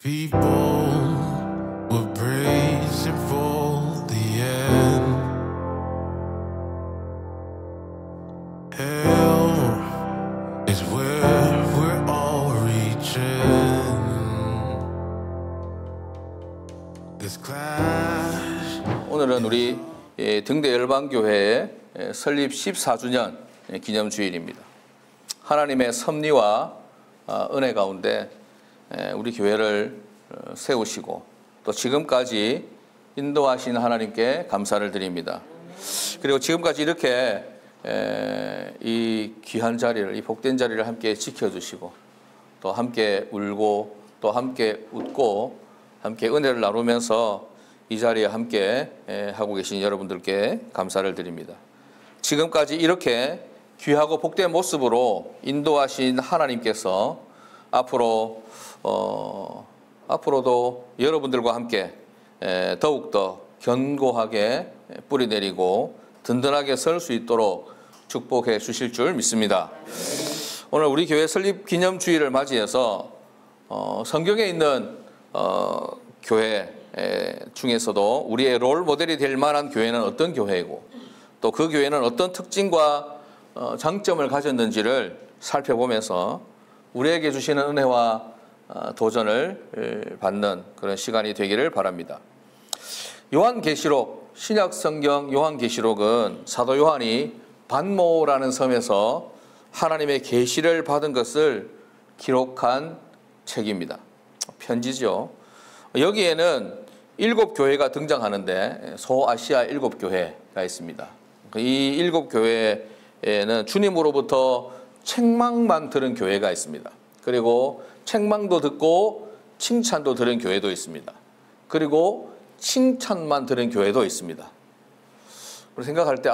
People were bracing for the end. Hell is where we're all reaching. This clash. 오늘은 우리 등대 열방교회의 설립 14주년 기념주일입니다. 하나님의 섭리와 은혜 가운데 우리 교회를 세우시고 또 지금까지 인도하신 하나님께 감사를 드립니다. 그리고 지금까지 이렇게 이 귀한 자리를, 이 복된 자리를 함께 지켜주시고 또 함께 울고 또 함께 웃고 함께 은혜를 나누면서 이 자리에 함께 하고 계신 여러분들께 감사를 드립니다. 지금까지 이렇게 귀하고 복된 모습으로 인도하신 하나님께서 앞으로도 여러분들과 함께 더욱더 견고하게 뿌리내리고 든든하게 설 수 있도록 축복해 주실 줄 믿습니다. 오늘 우리 교회 설립 기념주일을 맞이해서 성경에 있는 교회 중에서도 우리의 롤 모델이 될 만한 교회는 어떤 교회이고 또 그 교회는 어떤 특징과 장점을 가졌는지를 살펴보면서 우리에게 주시는 은혜와 도전을 받는 그런 시간이 되기를 바랍니다. 요한계시록, 신약성경 요한계시록은 사도 요한이 반모라는 섬에서 하나님의 계시를 받은 것을 기록한 책입니다. 편지죠. 여기에는 7교회가 등장하는데 소아시아 7교회가 있습니다. 이 7교회에는 주님으로부터 책망만 들은 교회가 있습니다. 그리고 책망도 듣고 칭찬도 들은 교회도 있습니다. 그리고 칭찬만 들은 교회도 있습니다. 우리 생각할 때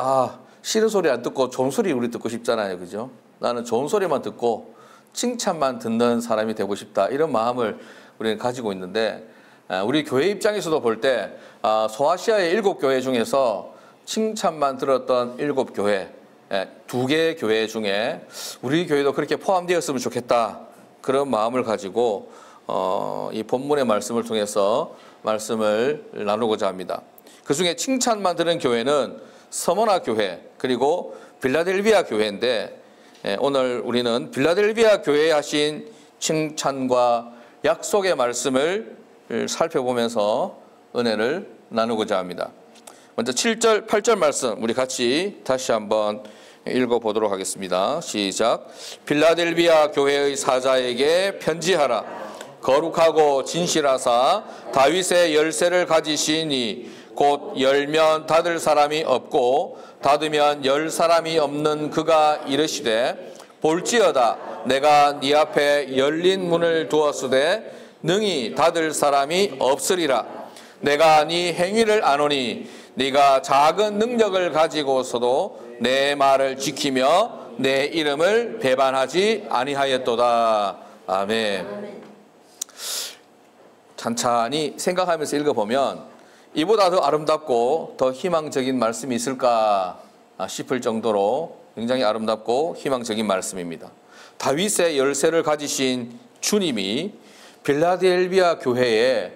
싫은 소리 안 듣고 좋은 소리 우리 듣고 싶잖아요. 그죠? 나는 좋은 소리만 듣고 칭찬만 듣는 사람이 되고 싶다. 이런 마음을 우리는 가지고 있는데 우리 교회 입장에서도 볼 때 소아시아의 7교회 중에서 칭찬만 들었던 7교회 2개의 교회 중에 우리 교회도 그렇게 포함되었으면 좋겠다. 그런 마음을 가지고 이 본문의 말씀을 통해서 말씀을 나누고자 합니다. 그 중에 칭찬만 들은 교회는 서머나 교회 그리고 빌라델비아 교회인데 오늘 우리는 빌라델비아 교회에 하신 칭찬과 약속의 말씀을 살펴보면서 은혜를 나누고자 합니다. 먼저 7절, 8절 말씀 우리 같이 다시 한번 읽어보도록 하겠습니다. 시작. 빌라델비아 교회의 사자에게 편지하라. 거룩하고 진실하사 다윗의 열쇠를 가지시니 곧 열면 닫을 사람이 없고 닫으면 열 사람이 없는 그가 이르시되 볼지어다 내가 네 앞에 열린 문을 두었으되 능히 닫을 사람이 없으리라. 내가 네 행위를 아노니 네가 작은 능력을 가지고서도 내 말을 지키며 내 이름을 배반하지 아니하였도다. 아멘. 찬찬히 생각하면서 읽어보면 이보다 더 아름답고 더 희망적인 말씀이 있을까 싶을 정도로 굉장히 아름답고 희망적인 말씀입니다. 다윗의 열쇠를 가지신 주님이 빌라델비아 교회에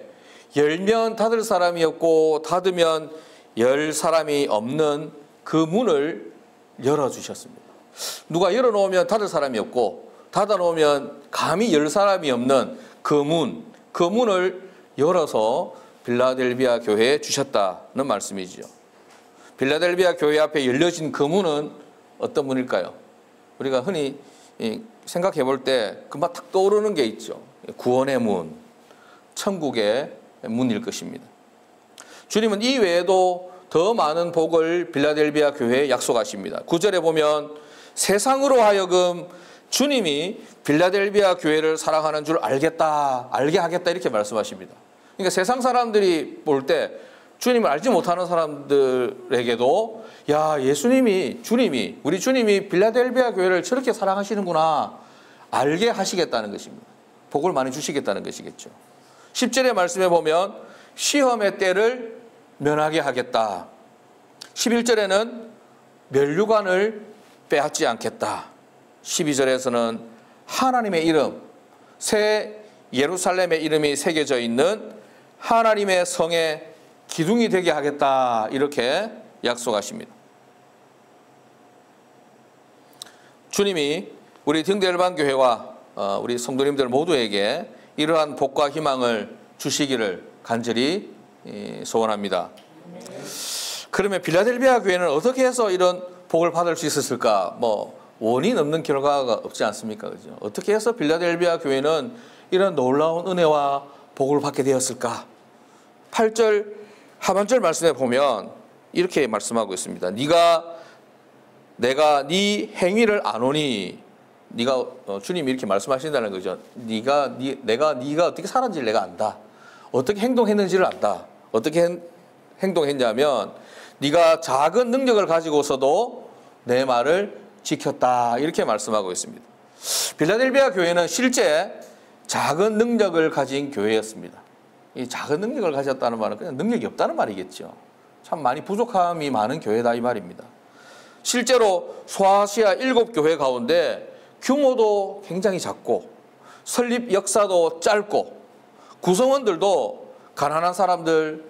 열면 닫을 사람이 없고 닫으면 열 사람이 없는 그 문을 열어주셨습니다. 누가 열어놓으면 닫을 사람이 없고 닫아놓으면 감히 열 사람이 없는 그 문을 열어서 빌라델비아 교회에 주셨다는 말씀이지요. 빌라델비아 교회 앞에 열려진 그 문은 어떤 문일까요? 우리가 흔히 생각해 볼 때 금방 탁 떠오르는 게 있죠. 구원의 문, 천국의 문일 것입니다. 주님은 이 외에도 더 많은 복을 빌라델비아 교회에 약속하십니다. 9절에 보면 세상으로 하여금 주님이 빌라델비아 교회를 사랑하는 줄 알게 하겠다 이렇게 말씀하십니다. 그러니까 세상 사람들이 볼 때 주님을 알지 못하는 사람들에게도 우리 주님이 빌라델비아 교회를 저렇게 사랑하시는구나 알게 하시겠다는 것입니다. 복을 많이 주시겠다는 것이겠죠. 10절의 말씀에 보면 시험의 때를 면하게 하겠다. 11절에는 면류관을 빼앗지 않겠다. 12절에서는 하나님의 이름, 새 예루살렘의 이름이 새겨져 있는 하나님의 성의 기둥이 되게 하겠다, 이렇게 약속하십니다. 주님이 우리 등대열방교회와 우리 성도님들 모두에게 이러한 복과 희망을 주시기를 간절히 소원합니다. 그러면 빌라델비아 교회는 어떻게 해서 이런 복을 받을 수 있었을까? 원인 없는 결과가 없지 않습니까? 그죠? 어떻게 해서 빌라델비아 교회는 이런 놀라운 은혜와 복을 받게 되었을까? 8절 하반절 말씀에 보면 이렇게 말씀하고 있습니다. 내가 네 행위를 아노니, 주님이 이렇게 말씀하신다는 거죠. 네가 어떻게 살았는지를 내가 안다. 어떻게 행동했는지를 안다. 어떻게 행동했냐면 네가 작은 능력을 가지고서도 내 말을 지켰다, 이렇게 말씀하고 있습니다. 빌라델비아 교회는 실제 작은 능력을 가진 교회였습니다. 이 작은 능력을 가졌다는 말은 그냥 능력이 없다는 말이겠죠. 참 많이 부족함이 많은 교회다, 이 말입니다. 실제로 소아시아 7교회 가운데 규모도 굉장히 작고 설립 역사도 짧고 구성원들도 가난한 사람들,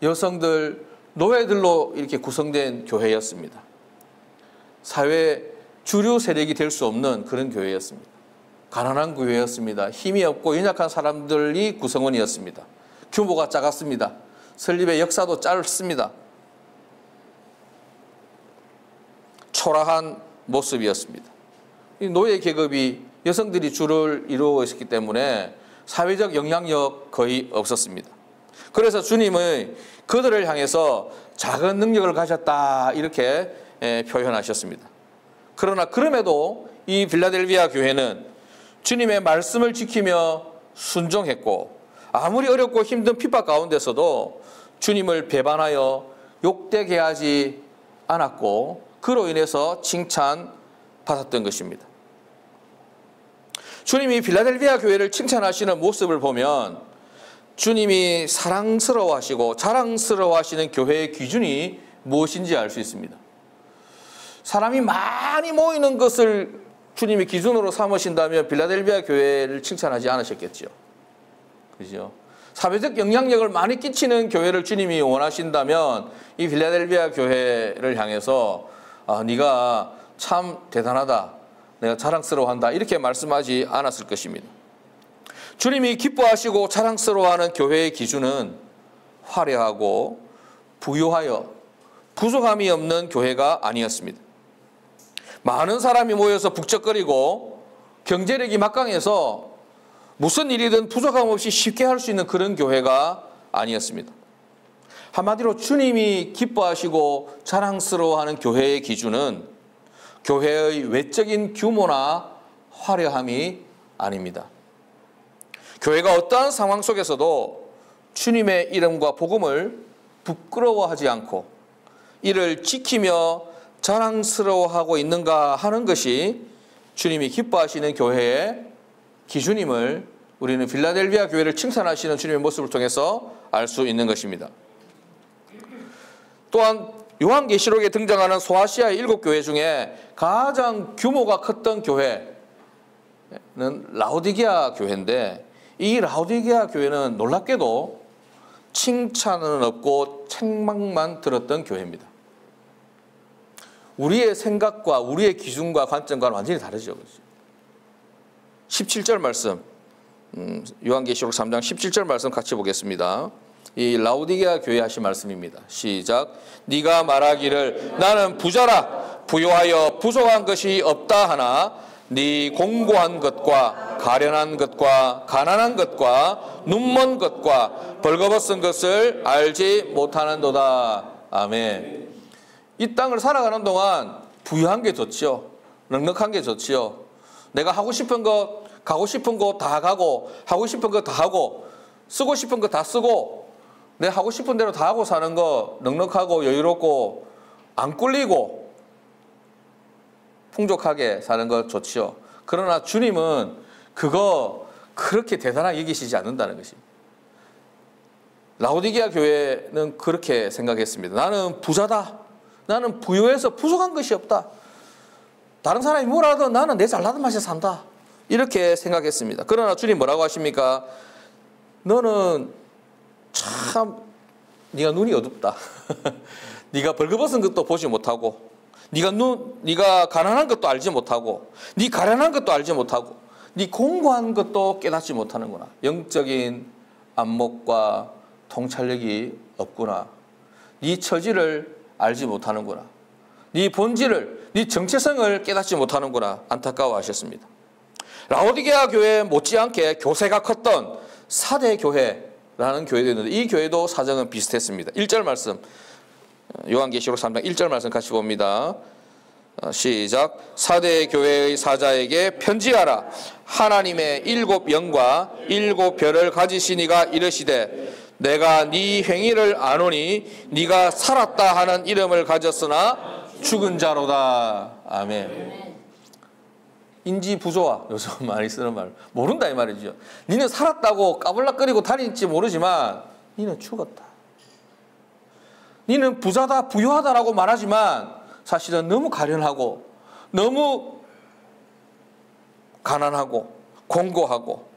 여성들, 노예들로 이렇게 구성된 교회였습니다. 사회 주류 세력이 될 수 없는 그런 교회였습니다. 가난한 교회였습니다. 힘이 없고 연약한 사람들이 구성원이었습니다. 규모가 작았습니다. 설립의 역사도 짧습니다. 초라한 모습이었습니다. 이 노예 계급이 여성들이 주를 이루고 있었기 때문에 사회적 영향력 거의 없었습니다. 그래서 주님은 그들을 향해서 작은 능력을 가졌다, 이렇게 표현하셨습니다. 그러나 그럼에도 이 빌라델비아 교회는 주님의 말씀을 지키며 순종했고 아무리 어렵고 힘든 핍박 가운데서도 주님을 배반하여 욕되게 하지 않았고 그로 인해서 칭찬받았던 것입니다. 주님이 빌라델비아 교회를 칭찬하시는 모습을 보면 주님이 사랑스러워하시고 자랑스러워하시는 교회의 기준이 무엇인지 알 수 있습니다. 사람이 많이 모이는 것을 주님이 기준으로 삼으신다면 빌라델비아 교회를 칭찬하지 않으셨겠죠. 그죠? 사회적 영향력을 많이 끼치는 교회를 주님이 원하신다면 이 빌라델비아 교회를 향해서 네가 참 대단하다, 내가 자랑스러워한다, 이렇게 말씀하지 않았을 것입니다. 주님이 기뻐하시고 자랑스러워하는 교회의 기준은 화려하고 부유하여 부족함이 없는 교회가 아니었습니다. 많은 사람이 모여서 북적거리고 경제력이 막강해서 무슨 일이든 부족함 없이 쉽게 할 수 있는 그런 교회가 아니었습니다. 한마디로 주님이 기뻐하시고 자랑스러워하는 교회의 기준은 교회의 외적인 규모나 화려함이 아닙니다. 교회가 어떠한 상황 속에서도 주님의 이름과 복음을 부끄러워하지 않고 이를 지키며 자랑스러워하고 있는가 하는 것이 주님이 기뻐하시는 교회의 기준임을 우리는 빌라델비아 교회를 칭찬하시는 주님의 모습을 통해서 알 수 있는 것입니다. 또한 요한계시록에 등장하는 소아시아의 7교회 중에 가장 규모가 컸던 교회는 라오디게아 교회인데 이 라오디게아 교회는 놀랍게도 칭찬은 없고 책망만 들었던 교회입니다. 우리의 생각과 우리의 기준과 관점과는 완전히 다르죠. 17절 말씀, 요한계시록 3장 17절 말씀 같이 보겠습니다. 이 라오디게아 교회 하신 말씀입니다. 시작. 네가 말하기를 나는 부자라 부요하여 부족한 것이 없다 하나 네 공고한 것과 가련한 것과 가난한 것과 눈먼 것과 벌거벗은 것을 알지 못하는도다. 아멘. 이 땅을 살아가는 동안 부유한 게 좋지요. 넉넉한 게 좋지요. 내가 하고 싶은 것, 가고 싶은 곳 다 가고 하고 싶은 거 다 하고 쓰고 싶은 거 다 쓰고 내 하고 싶은 대로 다 하고 사는 거 넉넉하고 여유롭고 안 꿀리고 풍족하게 사는 거 좋지요. 그러나 주님은 그거 그렇게 대단하게 여기시지 않는다는 것입니다. 라오디게아 교회는 그렇게 생각했습니다. 나는 부자다. 나는 부유해서 부족한 것이 없다. 다른 사람이 뭐라도 나는 내 잘나는 맛에 산다. 이렇게 생각했습니다. 그러나 주님 뭐라고 하십니까? 너는 참 네가 눈이 어둡다. 네가 벌거벗은 것도 보지 못하고, 네가 가난한 것도 알지 못하고, 네 가련한 것도 알지 못하고, 네 공고한 것도 깨닫지 못하는구나. 영적인 안목과 통찰력이 없구나. 네 처지를 알지 못하는구나. 네 본질을, 네 정체성을 깨닫지 못하는구나. 안타까워하셨습니다. 라오디게아 교회 못지않게 교세가 컸던 사대 교회라는 교회도 있는데, 이 교회도 사정은 비슷했습니다. 1절 말씀, 요한계시록 3장 1절 말씀 같이 봅니다. 시작. 사대 교회의 사자에게 편지하라. 하나님의 7 영과 7 별을 가지신 이가 이르시되, 내가 네 행위를 아노니 네가 살았다 하는 이름을 가졌으나 죽은 자로다. 아멘. 인지부조화, 요즘 많이 쓰는 말, 모른다 이 말이죠. 니는 살았다고 까불락거리고 다닐지 모르지만 니는 죽었다. 니는 부자다, 부유하다라고 말하지만 사실은 너무 가련하고, 너무 가난하고, 공고하고,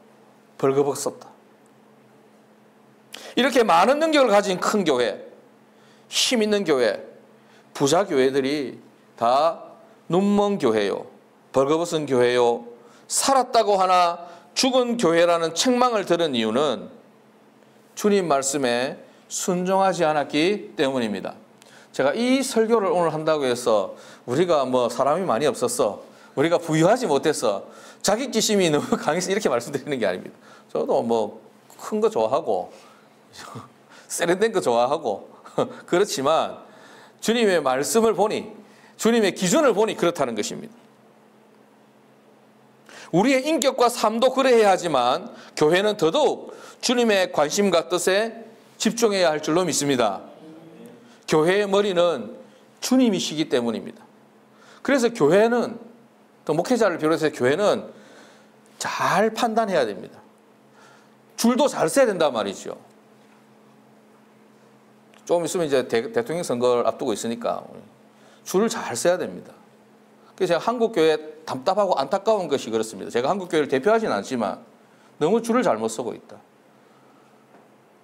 벌거벗었다. 이렇게 많은 능력을 가진 큰 교회, 힘 있는 교회, 부자 교회들이 다 눈먼 교회요, 벌거벗은 교회요, 살았다고 하나 죽은 교회라는 책망을 들은 이유는 주님 말씀에 순종하지 않았기 때문입니다. 제가 이 설교를 오늘 한다고 해서 우리가 뭐 사람이 많이 없었어, 우리가 부유하지 못했어, 자격지심이 너무 강해서 이렇게 말씀드리는 게 아닙니다. 저도 뭐 큰 거 좋아하고 세련된 거 좋아하고 그렇지만 주님의 말씀을 보니, 주님의 기준을 보니 그렇다는 것입니다. 우리의 인격과 삶도 그래야 하지만 교회는 더더욱 주님의 관심과 뜻에 집중해야 할 줄로 믿습니다. 교회의 머리는 주님이시기 때문입니다. 그래서 교회는, 또 목회자를 비롯해서 교회는 잘 판단해야 됩니다. 줄도 잘 서야 된단 말이죠. 조금 있으면 이제 대통령 선거를 앞두고 있으니까 줄을 잘 서야 됩니다. 그래서 제가 한국교회 답답하고 안타까운 것이 그렇습니다. 제가 한국교회를 대표하지는 않지만 너무 줄을 잘못 서고 있다.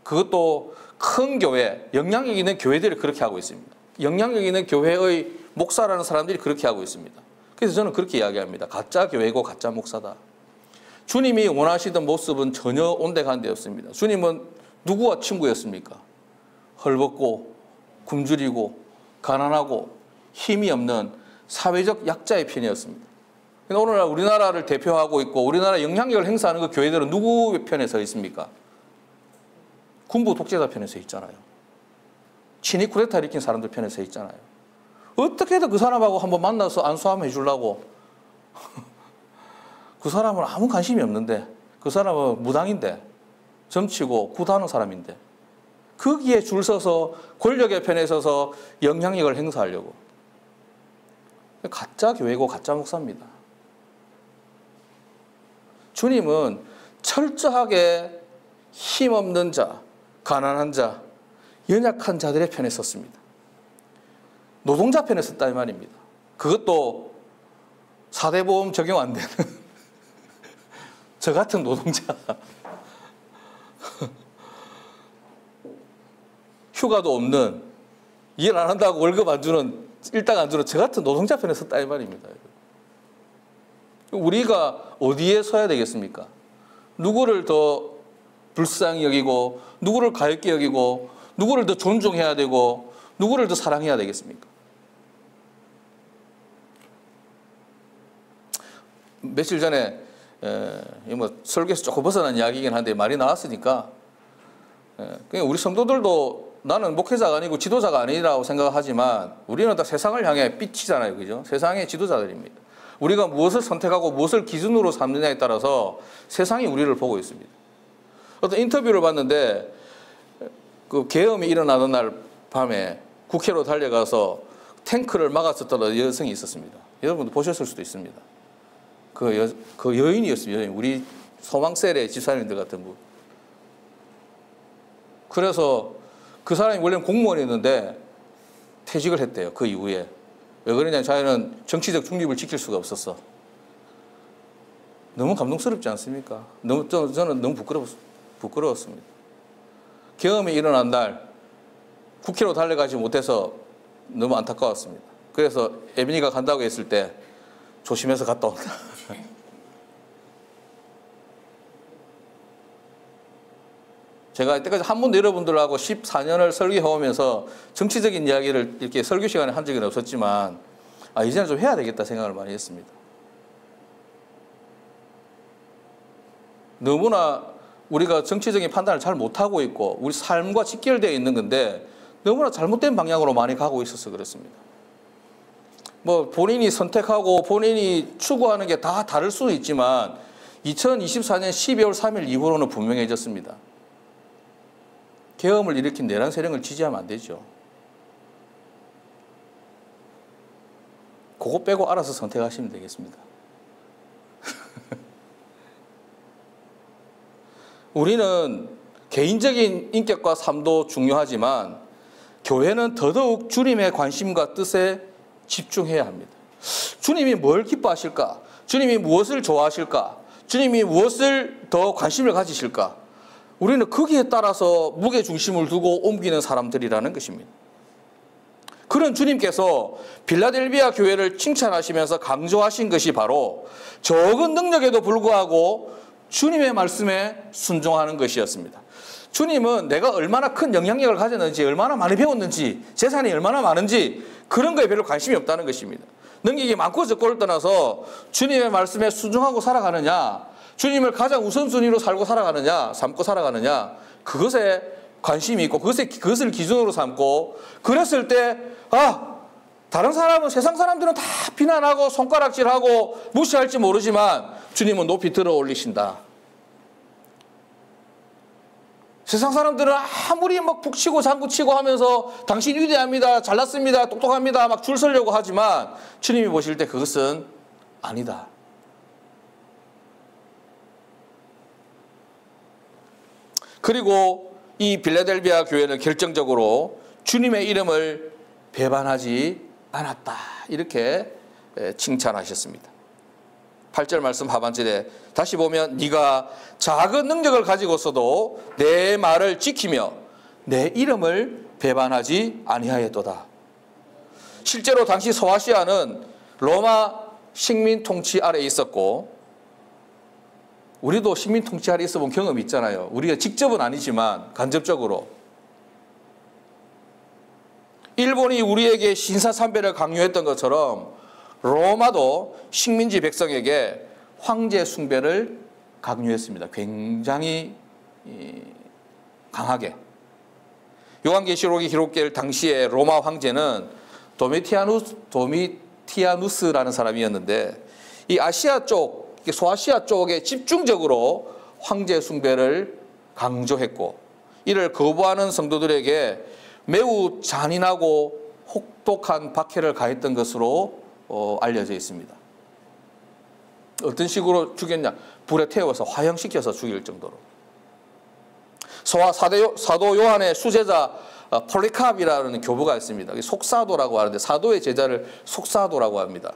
그것도 큰 교회, 영향력 있는 교회들이 그렇게 하고 있습니다. 영향력 있는 교회의 목사라는 사람들이 그렇게 하고 있습니다. 그래서 저는 그렇게 이야기합니다. 가짜 교회고 가짜 목사다. 주님이 원하시던 모습은 전혀 온데간데 없습니다. 주님은 누구와 친구였습니까? 헐벗고 굶주리고 가난하고 힘이 없는 사회적 약자의 편이었습니다. 오늘날 우리나라를 대표하고 있고 우리나라 영향력을 행사하는 그 교회들은 누구 편에 서 있습니까? 군부 독재자 편에 서 있잖아요. 친위 쿠데타 일으킨 사람들 편에 서 있잖아요. 어떻게든 그 사람하고 한번 만나서 안수하면 해주려고 그 사람은 아무 관심이 없는데, 그 사람은 무당인데, 점치고 굿하는 사람인데 거기에 줄 서서 권력의 편에 서서 영향력을 행사하려고. 가짜 교회고 가짜 목사입니다. 주님은 철저하게 힘없는 자, 가난한 자, 연약한 자들의 편에 섰습니다. 노동자 편에 섰다 이 말입니다. 그것도 4대 보험 적용 안 되는 저 같은 노동자, 휴가도 없는, 일 안 한다고 월급 안 주는, 일당 안 주는 저 같은 노동자 편에 섰다 이 말입니다. 우리가 어디에 서야 되겠습니까? 누구를 더 불쌍히 여기고, 누구를 가볍게 여기고, 누구를 더 존중해야 되고, 누구를 더 사랑해야 되겠습니까? 며칠 전에 뭐 설교에서 조금 벗어난 이야기이긴 한데 말이 나왔으니까, 우리 성도들도 나는 목회자가 아니고 지도자가 아니라고 생각하지만 우리는 다 세상을 향해 빛이잖아요. 그죠? 세상의 지도자들입니다. 우리가 무엇을 선택하고 무엇을 기준으로 삼느냐에 따라서 세상이 우리를 보고 있습니다. 어떤 인터뷰를 봤는데 그 계엄이 일어나던 날 밤에 국회로 달려가서 탱크를 막았었던 여성이 있었습니다. 여러분도 보셨을 수도 있습니다. 그 여인이었습니다. 여인. 우리 소망셀의 집사님들 같은 분. 그래서 그 사람이 원래는 공무원이었는데 퇴직을 했대요. 그 이후에. 왜 그러냐면 자기는 정치적 중립을 지킬 수가 없었어. 너무 감동스럽지 않습니까? 저는 너무 부끄러웠습니다. 계엄이 일어난 날 9km 달려가지 못해서 너무 안타까웠습니다. 그래서 에빈이가 간다고 했을 때 조심해서 갔다 온다. 제가 이때까지 한 번도 여러분들하고 14년을 설교해오면서 정치적인 이야기를 이렇게 설교 시간에 한 적은 없었지만 이제는 좀 해야 되겠다 생각을 많이 했습니다. 너무나 우리가 정치적인 판단을 잘 못하고 있고 우리 삶과 직결되어 있는 건데 너무나 잘못된 방향으로 많이 가고 있어서 그렇습니다. 뭐 본인이 선택하고 본인이 추구하는 게 다 다를 수도 있지만 2024년 12월 3일 이후로는 분명해졌습니다. 계엄을 일으킨 내란 세력을 지지하면 안 되죠. 그거 빼고 알아서 선택하시면 되겠습니다. 우리는 개인적인 인격과 삶도 중요하지만 교회는 더더욱 주님의 관심과 뜻에 집중해야 합니다. 주님이 뭘 기뻐하실까? 주님이 무엇을 좋아하실까? 주님이 무엇을 더 관심을 가지실까? 우리는 거기에 따라서 무게중심을 두고 옮기는 사람들이라는 것입니다. 그런 주님께서 빌라델비아 교회를 칭찬하시면서 강조하신 것이 바로 적은 능력에도 불구하고 주님의 말씀에 순종하는 것이었습니다. 주님은 내가 얼마나 큰 영향력을 가졌는지, 얼마나 많이 배웠는지, 재산이 얼마나 많은지 그런 거에 별로 관심이 없다는 것입니다. 능력이 많고 적고를 떠나서 주님의 말씀에 순종하고 살아가느냐, 주님을 가장 우선순위로 삼고 살아가느냐, 그것에 관심이 있고 그것을 기준으로 삼고 그랬을 때 다른 사람은, 세상 사람들은 다 비난하고 손가락질하고 무시할지 모르지만 주님은 높이 들어 올리신다. 세상 사람들은 아무리 막 북치고 장구치고 하면서 당신 위대합니다, 잘났습니다, 똑똑합니다 막 줄 서려고 하지만 주님이 보실 때 그것은 아니다. 그리고 이 빌라델비아 교회는 결정적으로 주님의 이름을 배반하지 않았다. 이렇게 칭찬하셨습니다. 8절 말씀 하반절에 다시 보면 네가 작은 능력을 가지고서도 내 말을 지키며 내 이름을 배반하지 아니하였도다. 실제로 당시 소아시아는 로마 식민 통치 아래에 있었고 우리도 식민 통치 아래에 있어본 경험이 있잖아요. 우리가 직접은 아니지만 간접적으로. 일본이 우리에게 신사참배를 강요했던 것처럼 로마도 식민지 백성에게 황제 숭배를 강요했습니다. 굉장히 강하게. 요한계시록이 기록될 당시에 로마 황제는 도미티아누스라는 사람이었는데 이 아시아 쪽, 소아시아 쪽에 집중적으로 황제 숭배를 강조했고 이를 거부하는 성도들에게 매우 잔인하고 혹독한 박해를 가했던 것으로 알려져 있습니다. 어떤 식으로 죽였냐? 불에 태워서 화형시켜서 죽일 정도로. 사도 요한의 수제자 폴리캅이라는 교부가 있습니다. 속사도라고 하는데 사도의 제자를 속사도라고 합니다.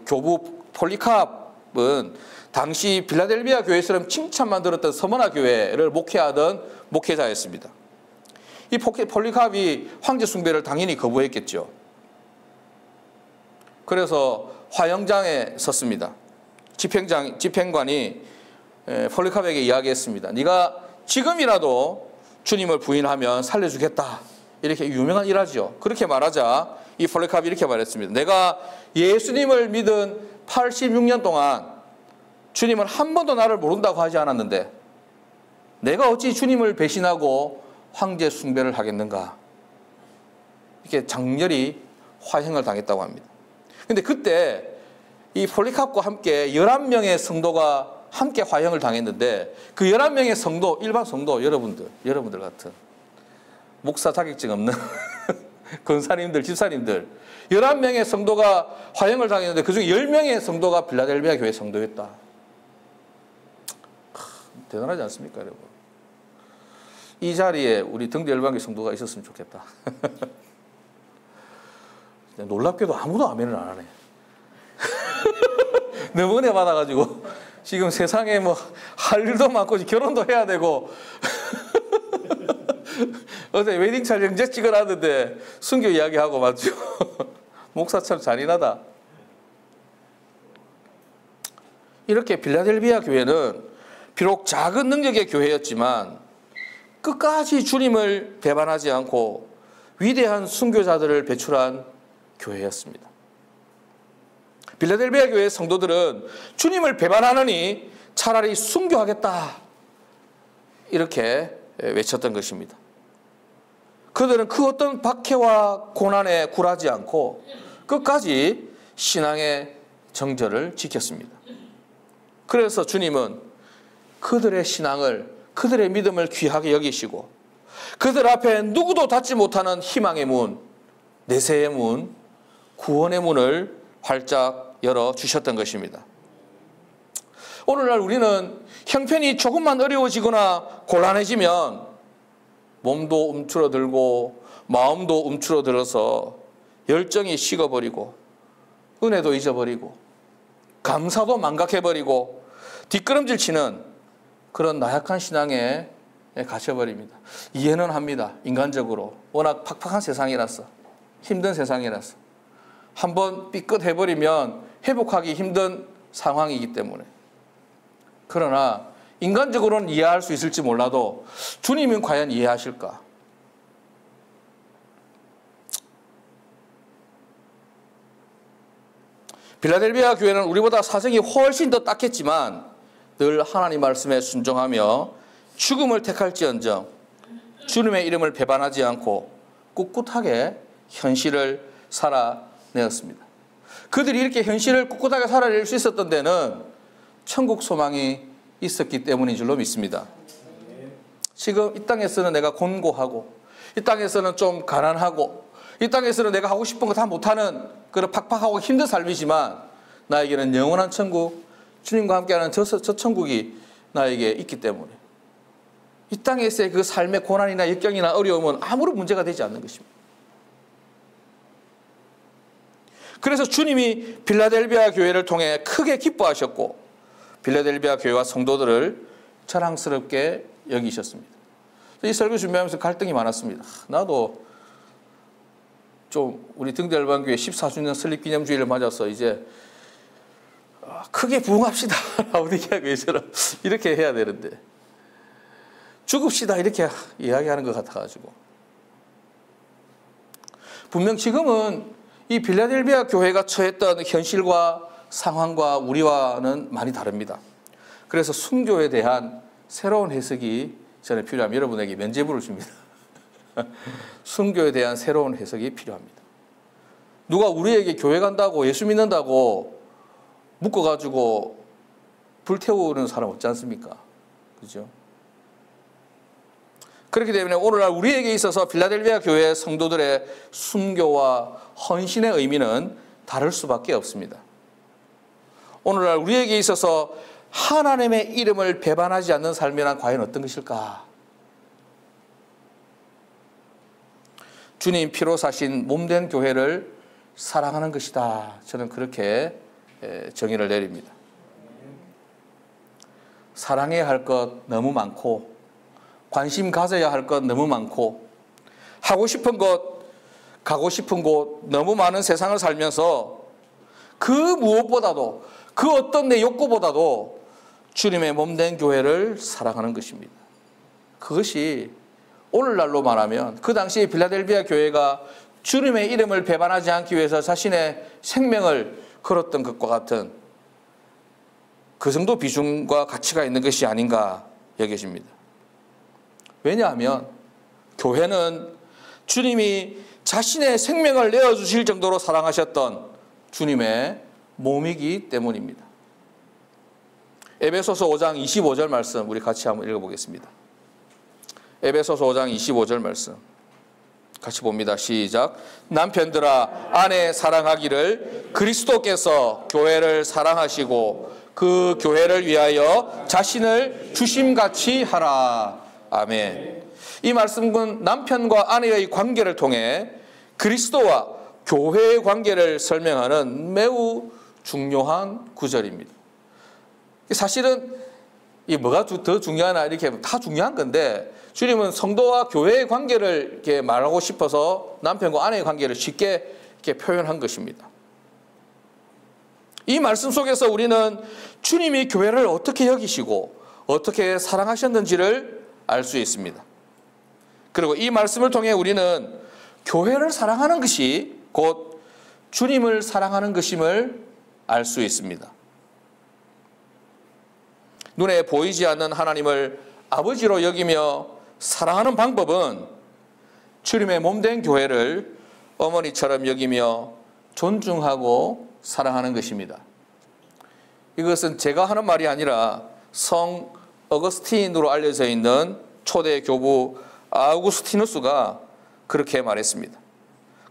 교부 폴리캅은 당시 빌라델비아 교회처럼 칭찬만 들었던 서머나 교회를 목회하던 목회자였습니다. 이 폴리캅이 황제 숭배를 당연히 거부했겠죠. 그래서 화형장에 섰습니다. 집행관이 폴리캅에게 이야기했습니다. 네가 지금이라도 주님을 부인하면 살려주겠다. 이렇게 유명한 일하죠. 그렇게 말하자 이 폴리캅이 이렇게 말했습니다. 내가 예수님을 믿은 86년 동안 주님은 한 번도 나를 모른다고 하지 않았는데 내가 어찌 주님을 배신하고 황제 숭배를 하겠는가. 이렇게 장렬히 화형을 당했다고 합니다. 근데 그때 이 폴리캅과 함께 11명의 성도가 함께 화형을 당했는데 그 11명의 성도, 일반 성도 여러분들 같은 목사 자격증 없는 권사님들, 집사님들 11명의 성도가 화형을 당했는데 그중에 10명의 성도가 빌라델비아 교회 성도였다. 대단하지 않습니까, 여러분? 이 자리에 우리 등대 열방교 성도가 있었으면 좋겠다. 놀랍게도 아무도 아멘을 안 하네. 너무 은혜 받아가지고 지금 세상에 뭐 할 일도 많고 결혼도 해야 되고 어제 웨딩 촬영제 찍으라는데 순교 이야기하고 맞죠? 목사처럼 잔인하다. 이렇게 빌라델비아 교회는 비록 작은 능력의 교회였지만 끝까지 주님을 배반하지 않고 위대한 순교자들을 배출한 교회였습니다. 빌라델비아 교회의 성도들은 주님을 배반하느니 차라리 순교하겠다 이렇게 외쳤던 것입니다. 그들은 그 어떤 박해와 고난에 굴하지 않고 끝까지 신앙의 정절을 지켰습니다. 그래서 주님은 그들의 신앙을, 그들의 믿음을 귀하게 여기시고 그들 앞에 누구도 닫지 못하는 희망의 문, 내세의 문, 구원의 문을 활짝 열어주셨던 것입니다. 오늘날 우리는 형편이 조금만 어려워지거나 곤란해지면 몸도 움츠러들고 마음도 움츠러들어서 열정이 식어버리고 은혜도 잊어버리고 감사도 망각해버리고 뒷걸음질 치는 그런 나약한 신앙에 갇혀버립니다. 이해는 합니다. 인간적으로 워낙 팍팍한 세상이라서, 힘든 세상이라서 한번 삐끗해버리면 회복하기 힘든 상황이기 때문에. 그러나 인간적으로는 이해할 수 있을지 몰라도 주님은 과연 이해하실까? 빌라델비아 교회는 우리보다 사정이 훨씬 더 딱했지만 늘 하나님 말씀에 순종하며 죽음을 택할지언정 주님의 이름을 배반하지 않고 꿋꿋하게 현실을 살아내었습니다. 그들이 이렇게 현실을 꿋꿋하게 살아낼 수 있었던 데는 천국 소망이 있었기 때문인 줄로 믿습니다. 지금 이 땅에서는 내가 곤고하고 이 땅에서는 좀 가난하고 이 땅에서는 내가 하고 싶은 거 다 못하는 그런 팍팍하고 힘든 삶이지만 나에게는 영원한 천국, 주님과 함께하는 저 천국이 나에게 있기 때문에 이 땅에서의 그 삶의 고난이나 역경이나 어려움은 아무런 문제가 되지 않는 것입니다. 그래서 주님이 빌라델비아 교회를 통해 크게 기뻐하셨고 빌라델비아 교회와 성도들을 자랑스럽게 여기셨습니다. 이 설교 준비하면서 갈등이 많았습니다. 나도 좀 우리 등대열방교회 14주년 설립기념주의를 맞아서 이제 크게 부흥합시다. 라오디게아교회처럼 이렇게 해야 되는데 죽읍시다 이렇게 이야기하는 것 같아가지고 분명 지금은 이 빌라델비아 교회가 처했던 현실과 상황과 우리와는 많이 다릅니다. 그래서 순교에 대한 새로운 해석이 저는 필요합니다. 여러분에게 면죄부를 줍니다. 순교에 대한 새로운 해석이 필요합니다. 누가 우리에게 교회 간다고 예수 믿는다고 묶어가지고 불태우는 사람 없지 않습니까? 그죠? 그렇기 때문에 오늘날 우리에게 있어서 빌라델비아 교회 성도들의 순교와 헌신의 의미는 다를 수밖에 없습니다. 오늘날 우리에게 있어서 하나님의 이름을 배반하지 않는 삶이란 과연 어떤 것일까? 주님 피로 사신 몸된 교회를 사랑하는 것이다. 저는 그렇게 정의를 내립니다. 사랑해야 할 것 너무 많고 관심 가져야 할 것 너무 많고 하고 싶은 것, 가고 싶은 곳 너무 많은 세상을 살면서 그 무엇보다도 그 어떤 내 욕구보다도 주님의 몸된 교회를 사랑하는 것입니다. 그것이 오늘날로 말하면 그 당시 빌라델비아 교회가 주님의 이름을 배반하지 않기 위해서 자신의 생명을 걸었던 것과 같은 그 정도 비중과 가치가 있는 것이 아닌가 여겨집니다. 왜냐하면 교회는 주님이 자신의 생명을 내어주실 정도로 사랑하셨던 주님의 몸이기 때문입니다. 에베소서 5장 25절 말씀 우리 같이 한번 읽어보겠습니다. 에베소서 5장 25절 말씀 같이 봅니다. 시작. 남편들아 아내 사랑하기를 그리스도께서 교회를 사랑하시고 그 교회를 위하여 자신을 주심같이 하라. 아멘. 이 말씀은 남편과 아내의 관계를 통해 그리스도와 교회의 관계를 설명하는 매우 중요한 구절입니다. 사실은 이 뭐가 더 중요하나 이렇게 다 중요한 건데 주님은 성도와 교회의 관계를 이렇게 말하고 싶어서 남편과 아내의 관계를 쉽게 이렇게 표현한 것입니다. 이 말씀 속에서 우리는 주님이 교회를 어떻게 여기시고 어떻게 사랑하셨는지를 알 수 있습니다. 그리고 이 말씀을 통해 우리는 교회를 사랑하는 것이 곧 주님을 사랑하는 것임을 알 수 있습니다. 눈에 보이지 않는 하나님을 아버지로 여기며 사랑하는 방법은 주님의 몸된 교회를 어머니처럼 여기며 존중하고 사랑하는 것입니다. 이것은 제가 하는 말이 아니라 성 어거스틴으로 알려져 있는 초대 교부 아우구스티누스가 그렇게 말했습니다.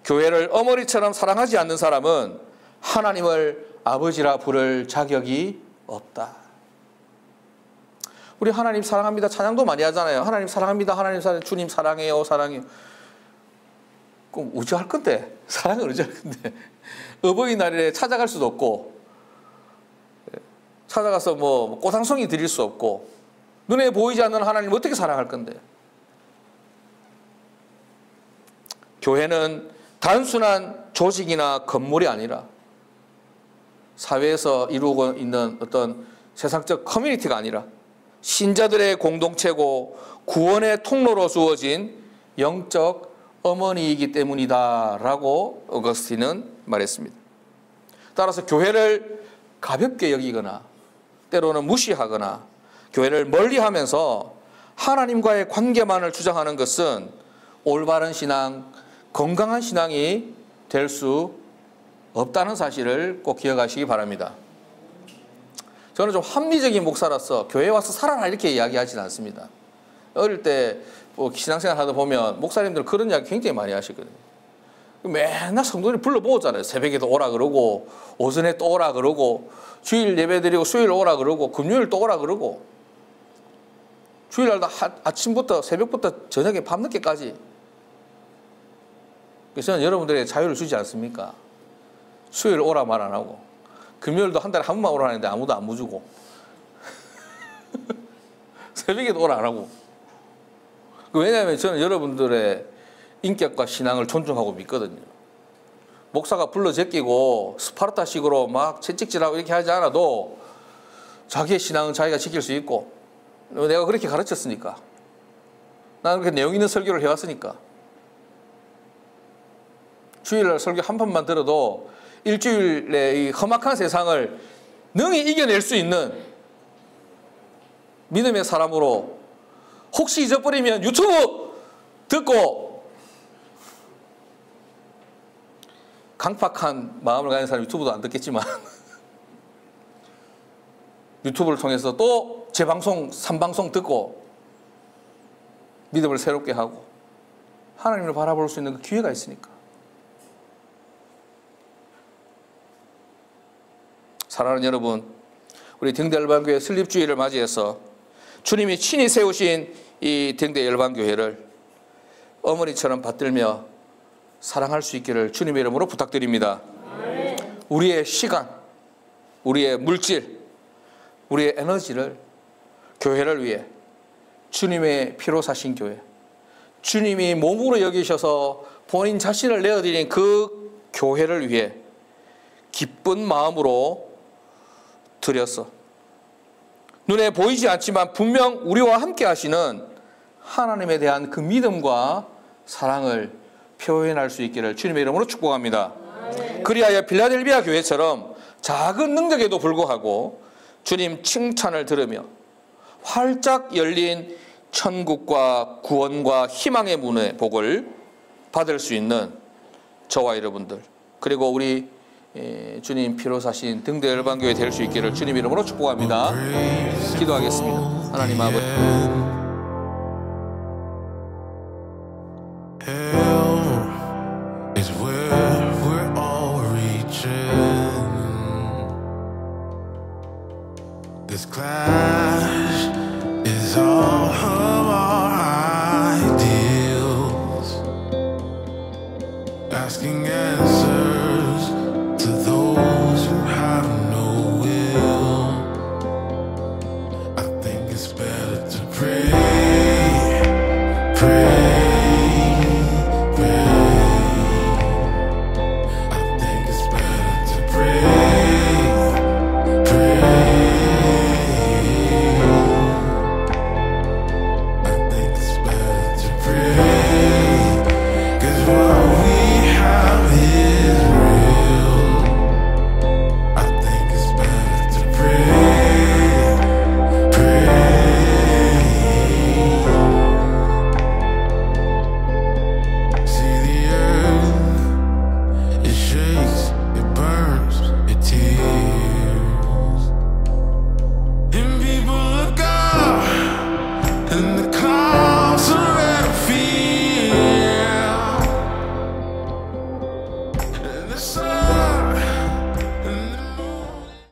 교회를 어머니처럼 사랑하지 않는 사람은 하나님을 아버지라 부를 자격이 없다. 우리 하나님 사랑합니다 찬양도 많이 하잖아요. 하나님 사랑합니다. 하나님 사랑, 주님 사랑해요. 사랑해요. 그럼 어찌 할 건데? 사랑을 어찌 할 건데? 어버이날에 찾아갈 수도 없고 찾아가서 뭐 꽃향송이 드릴 수 없고 눈에 보이지 않는 하나님을 어떻게 사랑할 건데? 교회는 단순한 조직이나 건물이 아니라 사회에서 이루고 있는 어떤 세상적 커뮤니티가 아니라 신자들의 공동체고 구원의 통로로 주어진 영적 어머니이기 때문이다라고 어거스틴은 말했습니다. 따라서 교회를 가볍게 여기거나 때로는 무시하거나 교회를 멀리하면서 하나님과의 관계만을 주장하는 것은 올바른 신앙, 건강한 신앙이 될 수 없다는 사실을 꼭 기억하시기 바랍니다. 저는 좀 합리적인 목사라서 교회에 와서 살아라 이렇게 이야기하지는 않습니다. 어릴 때 뭐 신앙생활 하다 보면 목사님들 그런 이야기 굉장히 많이 하시거든요. 맨날 성도들 불러보잖아요. 새벽에도 오라 그러고 오전에 또 오라 그러고 주일 예배드리고 수요일 오라 그러고 금요일 또 오라 그러고 주일날 아침부터 새벽부터 저녁에 밤늦게까지. 그래서 저는 여러분들에게 자유를 주지 않습니까? 수요일 오라 말 안 하고 금요일도 한 달에 한 번만 오라 하는데 아무도 안 무주고 새벽에도 오라 안 하고. 왜냐하면 저는 여러분들의 인격과 신앙을 존중하고 믿거든요. 목사가 불러 제끼고 스파르타식으로 막 채찍질하고 이렇게 하지 않아도 자기의 신앙은 자기가 지킬 수 있고 내가 그렇게 가르쳤으니까 나는 그렇게 내용 있는 설교를 해왔으니까 주일날 설교 한 번만 들어도 일주일의 이 험악한 세상을 능히 이겨낼 수 있는 믿음의 사람으로 혹시 잊어버리면 유튜브 듣고 강팍한 마음을 가진 사람 유튜브도 안 듣겠지만 유튜브를 통해서 또 재방송, 3방송 듣고 믿음을 새롭게 하고 하나님을 바라볼 수 있는 그 기회가 있으니까. 사랑하는 여러분, 우리 등대 열방교회 설립주일을 맞이해서 주님이 친히 세우신 이 등대 열방교회를 어머니처럼 받들며 사랑할 수 있기를 주님의 이름으로 부탁드립니다. 우리의 시간, 우리의 물질, 우리의 에너지를 교회를 위해 주님의 피로 사신 교회, 주님이 몸으로 여기셔서 본인 자신을 내어드린 그 교회를 위해 기쁜 마음으로 드려서 눈에 보이지 않지만 분명 우리와 함께 하시는 하나님에 대한 그 믿음과 사랑을 표현할 수 있기를 주님의 이름으로 축복합니다. 그리하여 필라델비아 교회처럼 작은 능력에도 불구하고 주님 칭찬을 들으며 활짝 열린 천국과 구원과 희망의 문의 복을 받을 수 있는 저와 여러분들 그리고 우리 주님 피로 사신 등대 열방교회 될 수 있기를 주님 이름으로 축복합니다. 기도하겠습니다. 하나님 아버지, Hell is where we're all reaching. This clash is all of our ideals, asking answers to those who have no will. pray.